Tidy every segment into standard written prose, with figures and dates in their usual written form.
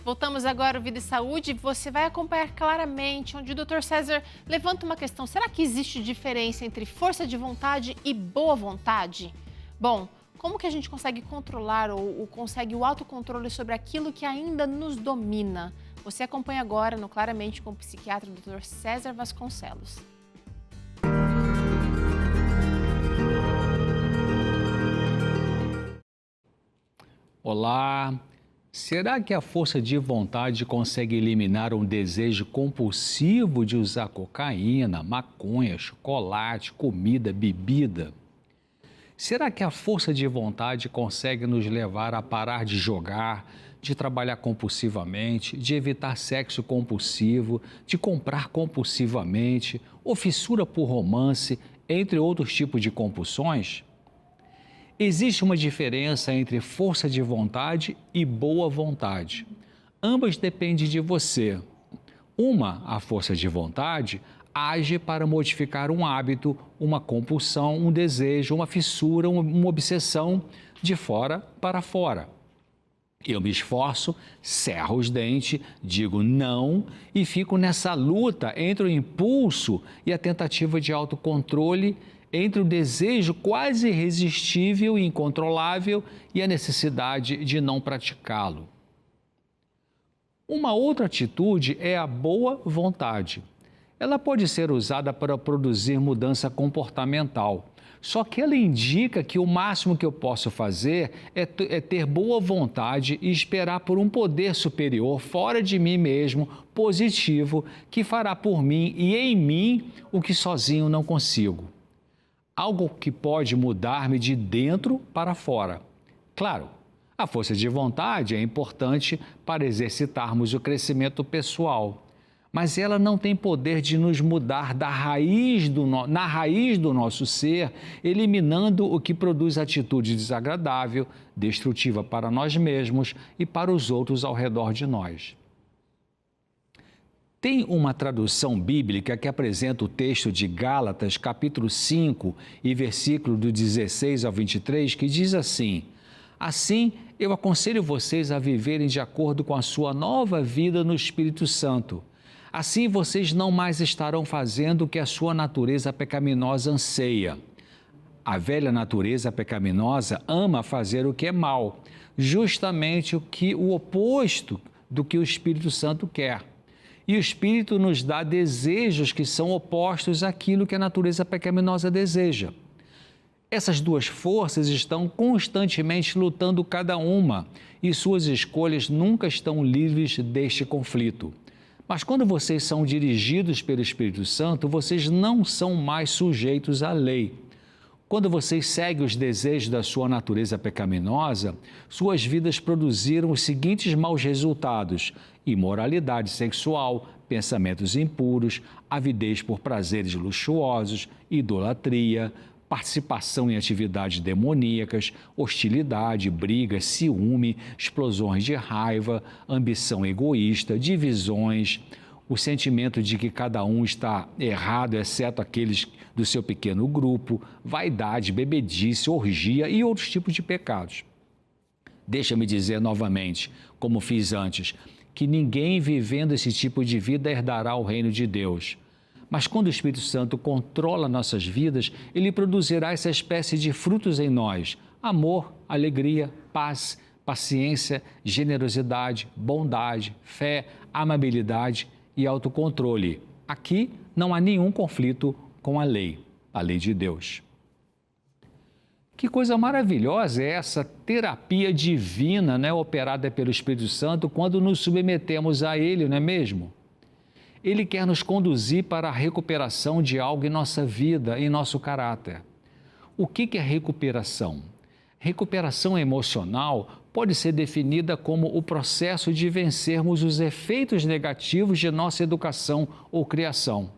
Voltamos agora ao Vida e Saúde. Você vai acompanhar claramente onde o Dr. César levanta uma questão. Será que existe diferença entre força de vontade e boa vontade? Bom, como que a gente consegue controlar ou consegue o autocontrole sobre aquilo que ainda nos domina? Você acompanha agora no Claramente com o psiquiatra Dr. César Vasconcelos. Olá! Será que a força de vontade consegue eliminar um desejo compulsivo de usar cocaína, maconha, chocolate, comida, bebida? Será que a força de vontade consegue nos levar a parar de jogar, de trabalhar compulsivamente, de evitar sexo compulsivo, de comprar compulsivamente, ou fissura por romance, entre outros tipos de compulsões? Existe uma diferença entre força de vontade e boa vontade. Ambas dependem de você. A força de vontade, age para modificar um hábito, uma compulsão, um desejo, uma fissura, uma obsessão de fora para fora. Eu me esforço, cerro os dentes, digo não e fico nessa luta entre o impulso e a tentativa de autocontrole, entre o desejo quase irresistível e incontrolável e a necessidade de não praticá-lo. Uma outra atitude é a boa vontade. Ela pode ser usada para produzir mudança comportamental, só que ela indica que o máximo que eu posso fazer é ter boa vontade e esperar por um poder superior fora de mim mesmo, positivo, que fará por mim e em mim o que sozinho não consigo. Algo que pode mudar-me de dentro para fora. Claro, a força de vontade é importante para exercitarmos o crescimento pessoal, mas ela não tem poder de nos mudar na raiz do nosso ser, eliminando o que produz atitude desagradável, destrutiva para nós mesmos e para os outros ao redor de nós. Tem uma tradução bíblica que apresenta o texto de Gálatas, capítulo 5, e versículo do 16 ao 23, que diz assim: Assim, eu aconselho vocês a viverem de acordo com a sua nova vida no Espírito Santo. Assim, vocês não mais estarão fazendo o que a sua natureza pecaminosa anseia. A velha natureza pecaminosa ama fazer o que é mal, justamente o oposto do que o Espírito Santo quer. E o Espírito nos dá desejos que são opostos àquilo que a natureza pecaminosa deseja. Essas duas forças estão constantemente lutando cada uma e suas escolhas nunca estão livres deste conflito. Mas quando vocês são dirigidos pelo Espírito Santo, vocês não são mais sujeitos à lei. Quando vocês seguem os desejos da sua natureza pecaminosa, suas vidas produziram os seguintes maus resultados: imoralidade sexual, pensamentos impuros, avidez por prazeres luxuosos, idolatria, participação em atividades demoníacas, hostilidade, brigas, ciúme, explosões de raiva, ambição egoísta, divisões, o sentimento de que cada um está errado, exceto aqueles do seu pequeno grupo, vaidade, bebedice, orgia e outros tipos de pecados. Deixa-me dizer novamente, como fiz antes, que ninguém vivendo esse tipo de vida herdará o reino de Deus. Mas quando o Espírito Santo controla nossas vidas, ele produzirá essa espécie de frutos em nós: amor, alegria, paz, paciência, generosidade, bondade, fé, amabilidade e autocontrole. Aqui não há nenhum conflito com a lei de Deus. Que coisa maravilhosa é essa terapia divina, operada pelo Espírito Santo quando nos submetemos a Ele, não é mesmo? Ele quer nos conduzir para a recuperação de algo em nossa vida, em nosso caráter. O que é recuperação? Recuperação emocional pode ser definida como o processo de vencermos os efeitos negativos de nossa educação ou criação.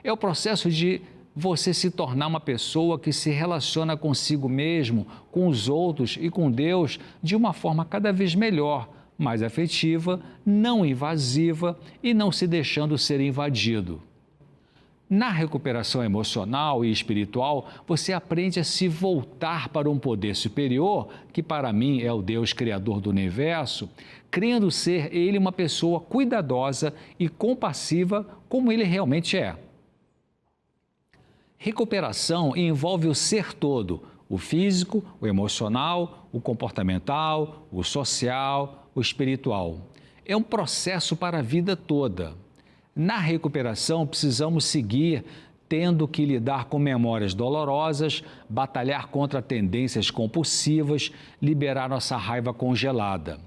É o processo de você se tornar uma pessoa que se relaciona consigo mesmo, com os outros e com Deus de uma forma cada vez melhor, mais afetiva, não invasiva e não se deixando ser invadido. Na recuperação emocional e espiritual, você aprende a se voltar para um poder superior, que para mim é o Deus Criador do Universo, crendo ser Ele uma pessoa cuidadosa e compassiva como Ele realmente é. Recuperação envolve o ser todo, o físico, o emocional, o comportamental, o social, o espiritual. É um processo para a vida toda. Na recuperação, precisamos seguir tendo que lidar com memórias dolorosas, batalhar contra tendências compulsivas, liberar nossa raiva congelada.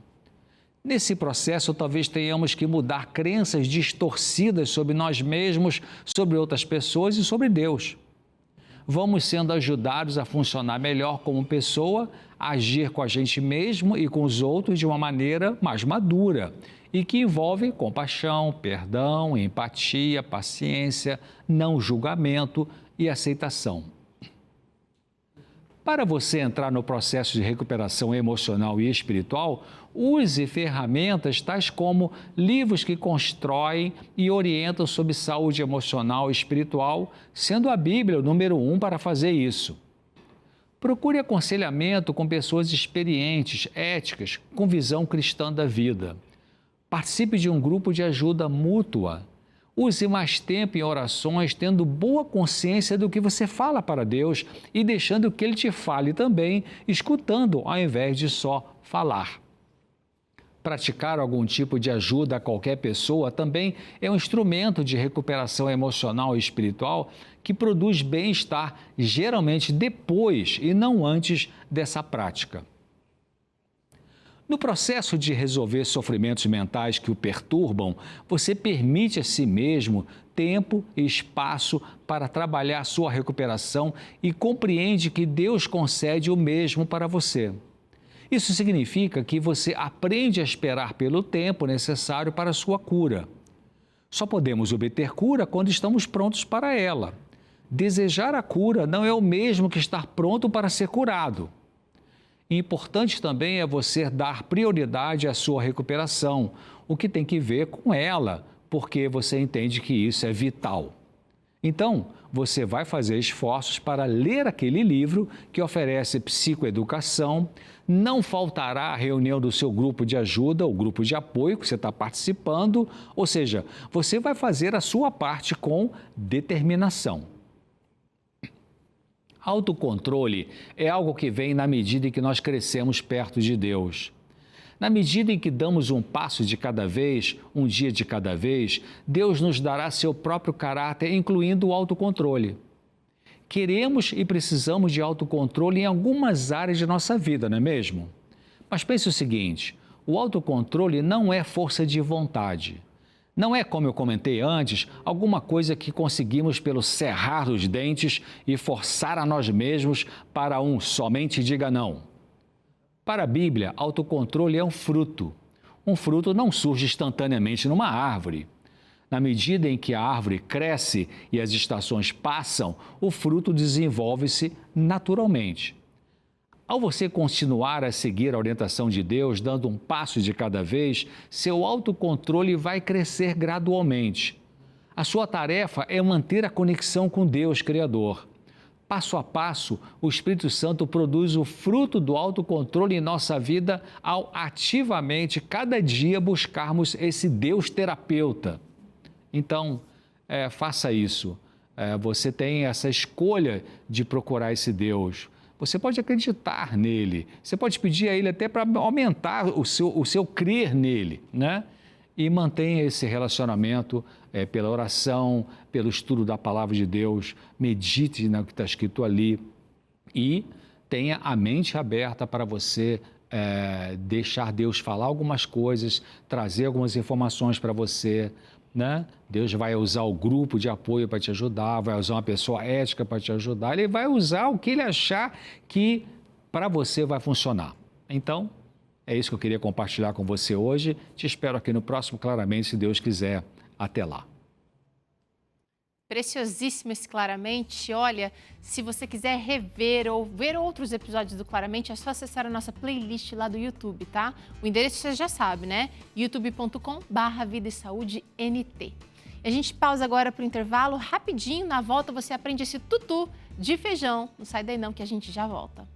Nesse processo, talvez tenhamos que mudar crenças distorcidas sobre nós mesmos, sobre outras pessoas e sobre Deus. Vamos sendo ajudados a funcionar melhor como pessoa, a agir com a gente mesmo e com os outros de uma maneira mais madura e que envolve compaixão, perdão, empatia, paciência, não julgamento e aceitação. Para você entrar no processo de recuperação emocional e espiritual, use ferramentas tais como livros que constroem e orientam sobre saúde emocional e espiritual, sendo a Bíblia o número 1 para fazer isso. Procure aconselhamento com pessoas experientes, éticas, com visão cristã da vida. Participe de um grupo de ajuda mútua. Use mais tempo em orações, tendo boa consciência do que você fala para Deus e deixando que Ele te fale também, escutando ao invés de só falar. Praticar algum tipo de ajuda a qualquer pessoa também é um instrumento de recuperação emocional e espiritual que produz bem-estar, geralmente depois e não antes dessa prática. No processo de resolver sofrimentos mentais que o perturbam, você permite a si mesmo tempo e espaço para trabalhar sua recuperação e compreende que Deus concede o mesmo para você. Isso significa que você aprende a esperar pelo tempo necessário para a sua cura. Só podemos obter cura quando estamos prontos para ela. Desejar a cura não é o mesmo que estar pronto para ser curado. Importante também é você dar prioridade à sua recuperação, o que tem que ver com ela, porque você entende que isso é vital. Então, você vai fazer esforços para ler aquele livro que oferece psicoeducação, não faltará a reunião do seu grupo de ajuda, o grupo de apoio que você está participando, ou seja, você vai fazer a sua parte com determinação. Autocontrole é algo que vem na medida em que nós crescemos perto de Deus. Na medida em que damos um passo de cada vez, um dia de cada vez, Deus nos dará seu próprio caráter, incluindo o autocontrole. Queremos e precisamos de autocontrole em algumas áreas de nossa vida, não é mesmo? Mas pense o seguinte, o autocontrole não é força de vontade. Não é, como eu comentei antes, alguma coisa que conseguimos pelo cerrar dos dentes e forçar a nós mesmos para somente diga não. Para a Bíblia, autocontrole é um fruto. Um fruto não surge instantaneamente numa árvore. Na medida em que a árvore cresce e as estações passam, o fruto desenvolve-se naturalmente. Ao você continuar a seguir a orientação de Deus, dando um passo de cada vez, seu autocontrole vai crescer gradualmente. A sua tarefa é manter a conexão com Deus Criador. Passo a passo, o Espírito Santo produz o fruto do autocontrole em nossa vida ao ativamente, cada dia, buscarmos esse Deus terapeuta. Então, faça isso. Você tem essa escolha de procurar esse Deus. Você pode acreditar nele, você pode pedir a ele até para aumentar o seu crer nele, né? E mantenha esse relacionamento pela oração, pelo estudo da palavra de Deus, medite no que está escrito ali e tenha a mente aberta para você deixar Deus falar algumas coisas, trazer algumas informações para você, né? Deus vai usar o grupo de apoio para te ajudar, vai usar uma pessoa ética para te ajudar, Ele vai usar o que Ele achar que para você vai funcionar. Então, é isso que eu queria compartilhar com você hoje. Te espero aqui no próximo Claramente, se Deus quiser. Até lá. Preciosíssimo esse Claramente. Olha, se você quiser rever ou ver outros episódios do Claramente, é só acessar a nossa playlist lá do YouTube, tá? O endereço você já sabe, né? youtube.com/Vida e Saúde NT. A gente pausa agora para o intervalo, rapidinho, na volta você aprende esse tutu de feijão. Não sai daí não que a gente já volta.